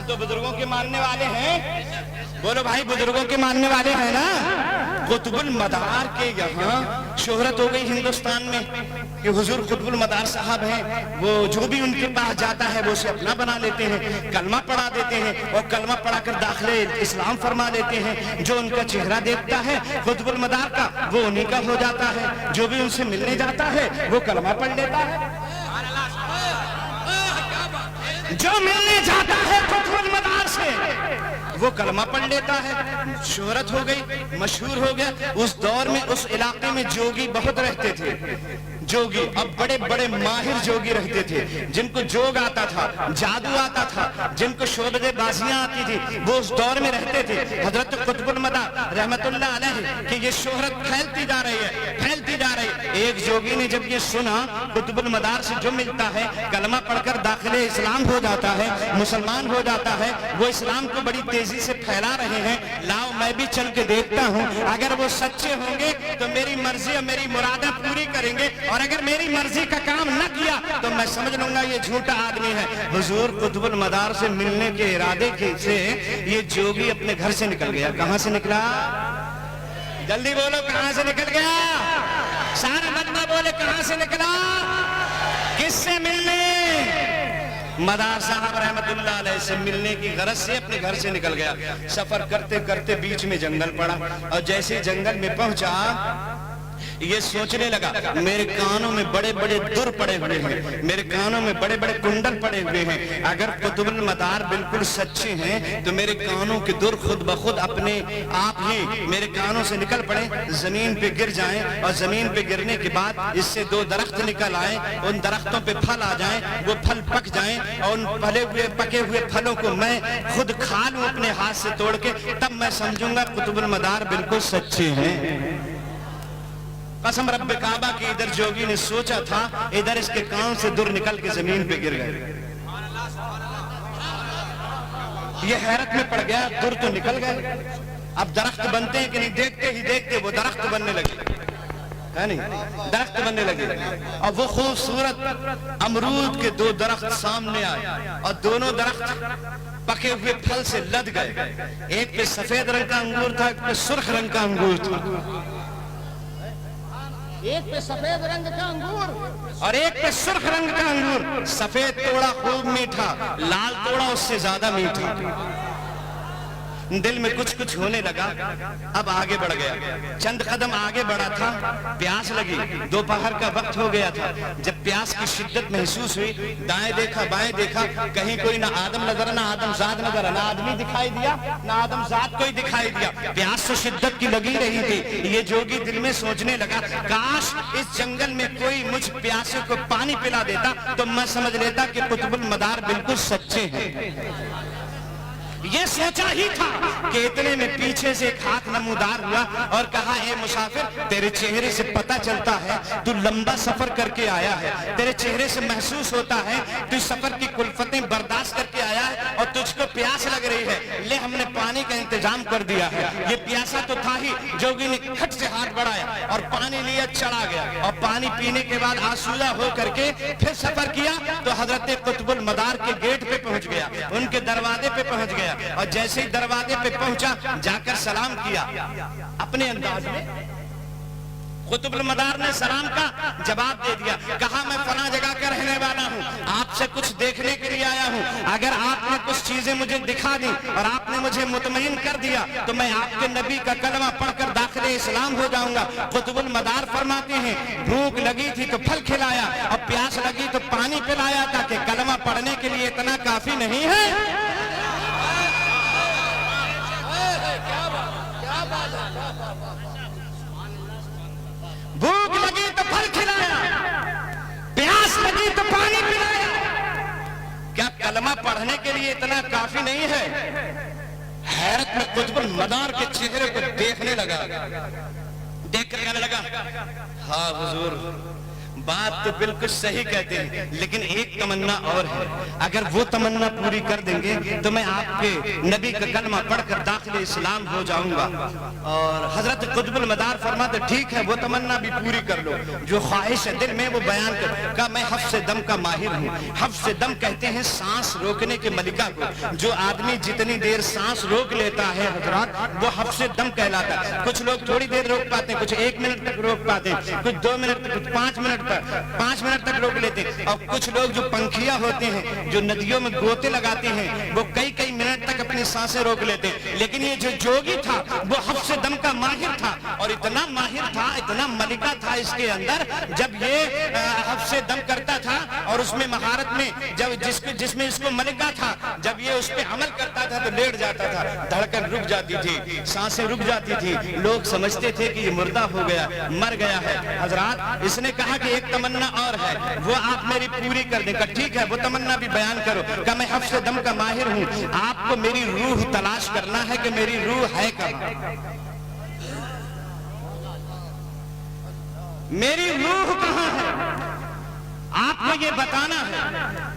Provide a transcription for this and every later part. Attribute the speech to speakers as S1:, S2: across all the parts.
S1: तो बुजुर्गों के मानने वाले हैं, बोलो भाई बुजुर्गों के मानने वाले हैं ना। कुतुबुल मदार के यहाँ शोहरत हो गई हिंदुस्तान में कि हुजूर कुतुबुल मदार साहब हैं, वो जो भी उनके पास जाता है वो उसे अपना बना लेते हैं, कलमा पढ़ा देते हैं और कलमा पढ़ा कर दाखिले इस्लाम फरमा देते हैं। जो उनका चेहरा देखता है कुतुबुल मदार का वो उन्हीं का हो जाता है, जो भी उनसे मिलने जाता है वो कलमा पढ़ लेता है। जो मिलने जाता है कुतुबुल मदार से वो कलमा पढ़ लेता है। शोहरत हो गई, मशहूर हो गया। उस दौर में उस इलाके में जोगी बहुत रहते थे, जोगी, अब बड़े बड़े माहिर जोगी रहते थे, जिनको जोग आता था, जादू आता था, जिनको शोबदे बाजियां आती थी, वो उस दौर में रहते थे। हजरत कुतुबुल मदार रहमतुल्लाह अलैह कि ये शोहरत फैलती जा रही है, फैलती जा रही है। एक जोगी ने जब ये सुना कुतुबुल मदार से जो मिलता है कलमा पढ़कर दाखिले इस्लाम हो जाता है, मुसलमान हो जाता है, वो इस्लाम को बड़ी तेजी से फैला रहे हैं, लाओ मैं भी चल के देखता हूँ, अगर वो सच्चे होंगे तो मेरी मर्जी और मेरी मुरादें पूरी करेंगे, और अगर मेरी मर्जी का काम न किया तो मैं समझ लूंगा ये झूठा आदमी है। हुजूर कुतुबुल मदार से मिलने के इरादे से ये जोगी अपने घर से निकल गया। कहां से निकला? जल्दी बोलो, कहां से निकल गया? सारा बंदा बोले, कहां से निकला? किससे मिलने? मदार साहब रहमतुल्लाह अलैह से मिलने की गरज से अपने घर से निकल गया। सफर करते करते बीच में जंगल पड़ा, और जैसे जंगल में पहुंचा ये सोचने लगा मेरे कानों में बड़े बड़े दुर पड़े हुए हैं, मेरे कानों में बड़े बड़े कुंडल पड़े हुए हैं, अगर कुतुबुल मदार बिल्कुल सच्चे हैं तो मेरे कानों के दुर खुद ब खुद अपने आप ही मेरे कानों से निकल पड़े, जमीन पे गिर जाएं, और जमीन पे गिरने के बाद इससे दो दरख्त निकल आए, उन दरख्तों पे फल आ जाएं, वो फल पक जाएं, और उन फले हुए पके हुए फलों को मैं खुद खा लूं अपने हाथ से तोड़ के, तब मैं समझूंगा कुतुबुल मदार बिल्कुल सच्चे हैं। कसम रब्बे काबा की इधर जोगी ने सोचा था, इधर इसके कान से दूर निकल के जमीन पे गिर गए। ये हैरत में पड़ गया, दूर तो निकल गए, अब दरख्त बनते हैं कि नहीं, देखते ही देखते वो दरख्त बनने लगे, है नहीं, दरख्त बनने लगे। और वो खूबसूरत अमरूद के दो दरख्त सामने आए, और दोनों दरख्त पके हुए फल से लद गए। एक पे सफेद रंग का अंगूर था, एक पे सुर्ख रंग का अंगूर था, एक पे सफेद रंग का अंगूर और एक पे सुर्ख रंग का अंगूर। सफेद तोड़ा खूब मीठा, लाल तोड़ा उससे ज्यादा मीठा। दिल में कुछ कुछ होने लगा, अब आगे बढ़ गया, चंद कदम आगे बढ़ा था, प्यास लगी, दोपहर का वक्त हो गया था। जब प्यास की शिद्दत महसूस हुई, दाएं देखा बाएं देखा, कहीं कोई ना आदम नजर ना आदम जात नजर, ना आदमी दिखाई दिया ना आदम जात कोई दिखाई दिया। प्यास तो शिद्दत की लगी रही थी। ये जोगी दिल में सोचने लगा, काश इस जंगल में कोई मुझ प्यासे को पानी पिला देता तो मैं समझ लेता कि कुतुबुल मदार बिल्कुल सच्चे हैं। ये सोचा ही था कि इतने में पीछे से एक हाथ नमूदार हुआ और कहा, ए मुसाफिर, तेरे चेहरे से पता चलता है तू लंबा सफर करके आया है, तेरे चेहरे से महसूस होता है तू सफर की कुल्फतें बर्दाश्त करके आया है और तुझको प्यास लग रही है, ले हमने पानी का इंतजाम कर दिया है। ये प्यासा तो था ही। जोगी ने खट से हाथ बढ़ाया और पानी लिया, चढ़ा गया, और पानी पीने के बाद आसूदा हो करके फिर सफर किया तो हजरत कुतुबुल मदार के गेट पे पहुंच गया, उनके दरवाजे पे पहुंच गया, और जैसे ही दरवाजे पे पहुंचा जाकर सलाम किया अपने अंदाज में। कुतुबुल मदार ने सलाम का जवाब दे दिया, कहा मैं फला जगह का रहने वाला हूँ, आपसे कुछ देखने के लिए आया हूँ, अगर आपने कुछ चीजें मुझे दिखा दी और आपने मुझे मुतमईन कर दिया तो मैं आपके नबी का कलमा पढ़कर दाखिले इस्लाम हो जाऊंगा। कुतुबुल मदार फरमाते हैं, भूख लगी थी तो फल खिलाया और प्यास लगी तो पानी पिलाया, ताकि कलमा पढ़ने के लिए इतना काफी नहीं है। भूख लगी तो फल खिलाया, प्यास लगी तो पानी पिलाया, क्या कलमा पढ़ने के लिए इतना काफी नहीं है? हैरत में कुतुबुल मदार के चेहरे को देखने लगा, देख कर कहने लगा, हाँ हुजूर, बात तो बिल्कुल सही कहते हैं, लेकिन एक तमन्ना और है। अगर वो तमन्ना पूरी कर देंगे तो मैं आपके नबी का कलमा पढ़कर दाखिल इस्लाम हो जाऊंगा। और हजरत कुतुबुल मदार फरमाते ठीक है, वो तमन्ना भी पूरी कर लो जो ख्वाहिश है दिल में, वो बयान कर। का मैं हफ्स दम का माहिर हूँ। हफ्स दम कहते हैं सांस रोकने के मलिका को। जो आदमी जितनी देर सांस रोक लेता है हजरात, वो हफ्स दम कहलाता है। कुछ लोग थोड़ी देर रोक पाते हैं, कुछ 1 मिनट तक रोक पाते हैं, कुछ 2 मिनट तक, कुछ 5 मिनट तक रोक लेते हैं। और कुछ लोग जो पंखिया होते हैं, जो नदियों में गोते लगाते हैं, वो कई मिनट तक अपनी सांसें रोक लेते हैं। लेकिन ये जो जोगी था वो हफ्स दम का माहिर था, और इतना माहिर था, इतना मलिका था इसके अंदर, जब ये हफ्स दम करता था और उसमें महारत में जब जिसमें इसको मलिका था, जब ये उस पर अमल करता था तो लेट जाता था, धड़कन रुक जाती थी, सांसें रुक जाती थी। लोग समझते थे कि ये मुर्दा हो गया, मर गया है। हजरात, इसने कहा कि एक तमन्ना और है, वो आप मेरी पूरी कर दें। ठीक है, वो तमन्ना भी बयान करो। कि मैं हफ्स दम का माहिर हूँ, आपको मेरी रूह तलाश करना है कि मेरी रूह है कहाँ, मेरी रूह कहाँ है, आपको ये बताना है।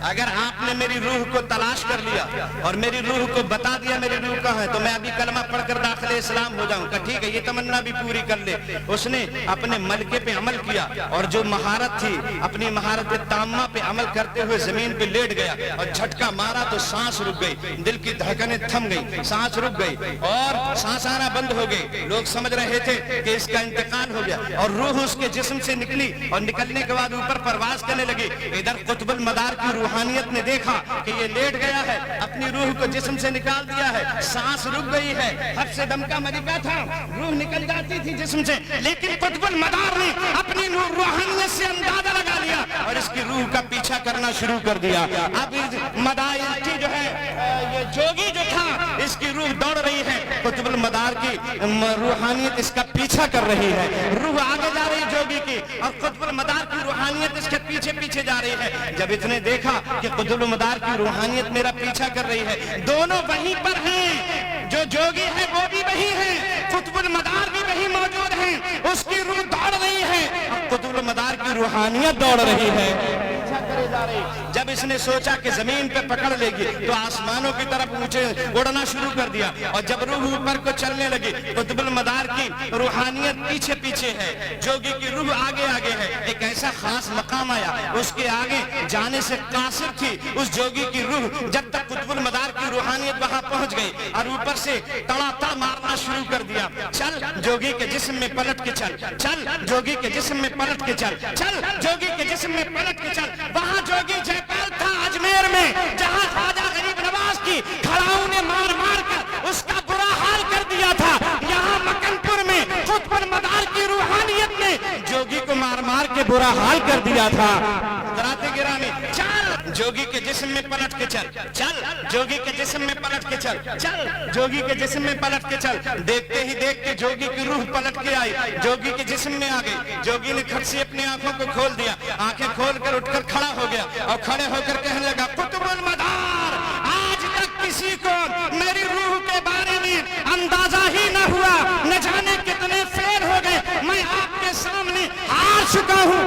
S1: अगर आपने मेरी रूह को तलाश कर लिया और मेरी रूह को बता दिया मेरी रूह कहाँ है, तो मैं अभी कलमा पढ़कर दाखिल इस्लाम हो जाऊंगा। ठीक है, ये तमन्ना भी पूरी कर ले। उसने अपने मलके पे अमल किया और जो महारत थी, अपनी महारत ताम्मा पे अमल करते हुए जमीन पे लेट गया और झटका मारा तो सांस रुक गई, दिल की धड़कनें थम गई, सांस रुक गई और सांस आना बंद हो गई। लोग समझ रहे थे कि इसका इंतकाल हो गया और रूह उसके जिस्म से निकली, और निकलने के बाद ऊपर परवाज करने लगी। इधर कुतुबुल मदार की रूहानियत ने देखा कि ये लेट गया है, अपनी रूह को जिस्म से निकाल दिया है, सांस रुक गई है। हफ्स दम का मलिका था, रूह निकल जाती थी जिस्म से, लेकिन कुतुबुल मदार ने अपनी रूहानियत से अंदाजा लगा लिया और इसकी रूह का पीछा करना शुरू कर दिया। अब मदार की जो है, ये जोगी जो था, इसकी रूह दौड़ रही है, कुतुबुल मदार की रूहानियत इसका पीछा कर रही है। रूह आगे जा रही है जोगी की, और कुतुबुल मदार की रूहानियत इसके पीछे जा रही है। जब इसने देखा कि कुतुबुल मदार की रूहानियत मेरा पीछा कर रही है, दोनों वहीं पर हैं, जो जोगी है वो भी वही है, कुतुबुल मदार भी वहीं मौजूद है, उसकी रूह दौड़ रही है, कुतुबुल मदार की रूहानियत दौड़ रही है, पीछा करे जा रही। जब इसने सोचा कि जमीन पे पकड़ लेगी तो आसमानों की तरफ ऊंचे उड़ना शुरू कर दिया, और जब रूह ऊपर को चलने लगी, कुतुबुल मदार की रूहानियत पीछे पीछे है, जोगी की रूह आगे आगे है। एक ऐसा खास मकाम आया, उसके आगे जाने से कासिर थी उस जोगी की रूह, जब तक कुतुबुल मदार की रूहानियत वहां पहुंच गई और ऊपर से तड़ातड़ मारना शुरू कर दिया। चल जोगी के जिस्म में पलट के चल, चल जोगी के जिस्म में पलट के चल, चल जोगी के जिस्म में पलट के चल। वहां जोगी जयपाल था अजमेर में, जहां ख्वाजा गरीब नवाज की खड़ाऊ ने मार मार कर उसका बुरा हाल कर दिया था। यहाँ मकनपुर में कुतुबुल मदार की रूहानियत ने जोगी को मार मार के बुरा हाल कर दिया था। दराते गिरामी, चल जोगी के जिस्म में पलट के चल, चल जोगी के जिस्म में पलट के चल, चल जोगी के जिस्म में पलट के चल। देखते ही देखते जोगी की रूह पलट के आई, जोगी के जिस्म में आ गई। जोगी ने खट से अपनी आंखों को खोल दिया, आंखें खोलकर उठकर खड़ा हो गया और खड़े होकर कहने लगा, कुतुबुल मदार, आज तक किसी को मेरी रूह के बारे में अंदाजा ही न हुआ, न जाने कितने फेल हो गए। मैं आपके सामने हार चुका हूँ,